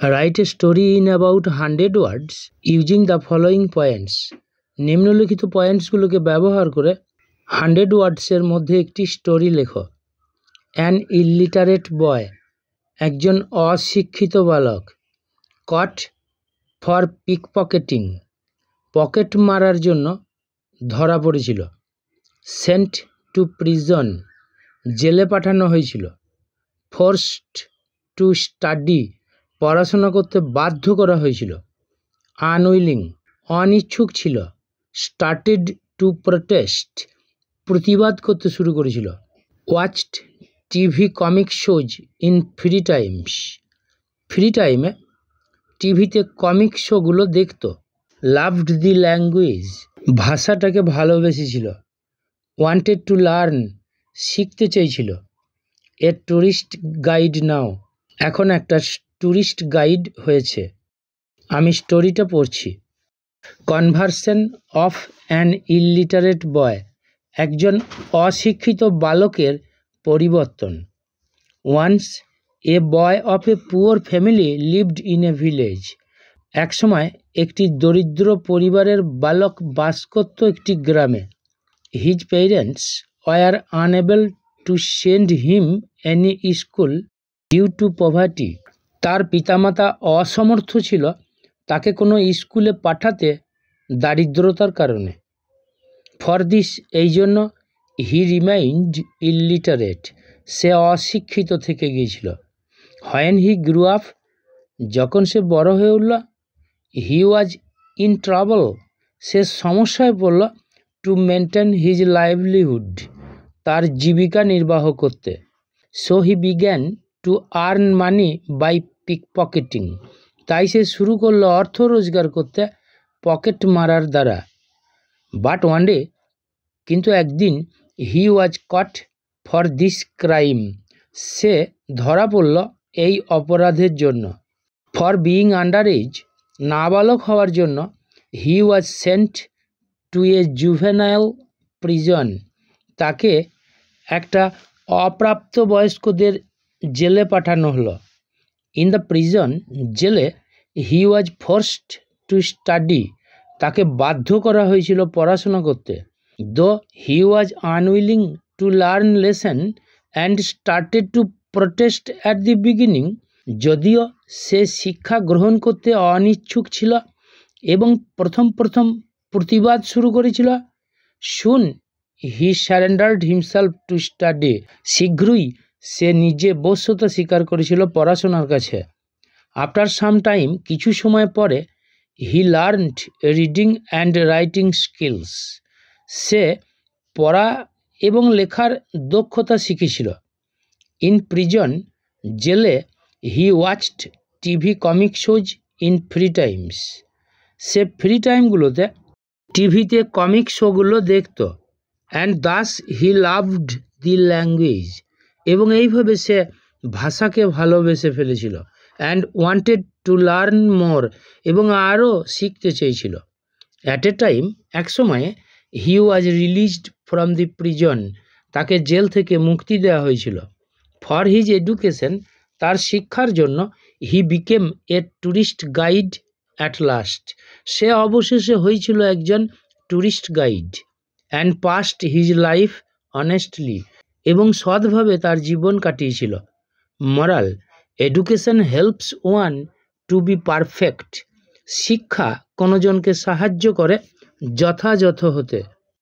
Write a story in about 100 words using the following points. নিম্নলিখিত পয়েন্টসগুলোকে ব্যবহার করে 100 ওয়ার্ডসের মধ্যে একটি স্টোরি লেখো। অ্যান ইলিটারেট বয়, একজন অশিক্ষিত বালক। কট ফর পিকপকেটিং, পকেট মারার জন্য ধরা পড়েছিল। সেন্ট টু প্রিজন, জেলে পাঠানো হয়েছিল। ফোর্সড টু স্টাডি, পড়াশোনা করতে বাধ্য করা হয়েছিল। আনউইলিং, অনিচ্ছুক ছিল। স্টার্টেড টু প্রোটেস্ট, প্রতিবাদ করতে শুরু করেছিল। Watched TV comic shows in free Times, free টাইমে টিভিতে কমিক শোগুলো দেখত। লাভড দি ল্যাঙ্গুয়েজ, ভাষাটাকে ভালোবেসেছিল। ওয়ান্টেড টু লার্ন, শিখতে চেয়েছিল। এ ট্যুরিস্ট গাইড নাও, এখন একটা ট্যুরিস্ট গাইড হয়েছে। আমি স্টোরিটা পড়ছি। Conversion of an illiterate boy, একজন অশিক্ষিত বালকের পরিবর্তন। Once a boy of a poor family lived in a village, একসময় একটি দরিদ্র পরিবারের বালক বাস করত একটি গ্রামে। His parents were unable to send him any school due to poverty, তার পিতামাতা অসমর্থ ছিল তাকে কোনো স্কুলে পাঠাতে দারিদ্রতার কারণে। ফর দিস, এই জন্য, হি রিমাইন্ড ইলিটারেট, সে অশিক্ষিত থেকে গিয়েছিল। হোয়েন হি গ্রু আপ, যখন সে বড় হয়ে উঠল। হি ওয়াজ ইন ট্রাবল, সে সমস্যায় পড়ল। টু মেনটেন হিজ লাইভলিহুড, তার জীবিকা নির্বাহ করতে। So he began to earn money by pickpocketing, তাই সে শুরু করলো অর্থ রোজগার করতে পকেট মারার দ্বারা। বাট ওয়ান ডে, কিন্তু একদিন, হি ওয়াজ কট ফর দিস ক্রাইম, সে ধরা পড়ল এই অপরাধের জন্য। ফর বিইং আন্ডার এজ, নাবালক হওয়ার জন্য। He was sent to a juvenile prison, তাকে একটা অপ্রাপ্তবয়স্কদের জেলে পাঠানো হলো। ইন দ্য প্রিজন, জেলে, he was forced to study, তাকে বাধ্য করা হয়েছিল পড়াশোনা করতে। Though he was unwilling to learn lesson and started to protest at the beginning, যদিও সে শিক্ষা গ্রহণ করতে অনিচ্ছুক ছিল এবং প্রথম প্রতিবাদ শুরু করেছিল। শুন হি সারেন্ডার্ড হিমসেলফ টু স্টাডি, শীঘ্রই সে নিজে বশ্যতা স্বীকার করেছিল পড়াশোনার কাছে। আফটার সাম টাইম, কিছু সময় পরে, he learned reading and writing skills, সে পড়া এবং লেখার দক্ষতা শিখেছিল। ইন প্রিজন, জেলে, he watched TV comic shows in free times, সে ফ্রি টাইমগুলোতে টিভিতে কমিক শোগুলো দেখত। And thus he loved the language, এবং এইভাবে সে ভাষাকে ভালোবেসে ফেলেছিল। And wanted to learn more, এবং আরও শিখতে চেয়েছিল। অ্যাট এ টাইম, এক সময়ে, he was released from the prison, তাকে জেল থেকে মুক্তি দেওয়া হয়েছিল। ফর হিজ এডুকেশন, তার শিক্ষার জন্য। He became a tourist guide at last, সে অবশেষে হয়েছিল একজন tourist guide. And passed his life honestly, এবং সৎভাবে তার জীবন কাটিয়েছিল। Moral, education helps one to be perfect, শিক্ষা কোনোজনকে সাহায্য করে যথাযথ হতে।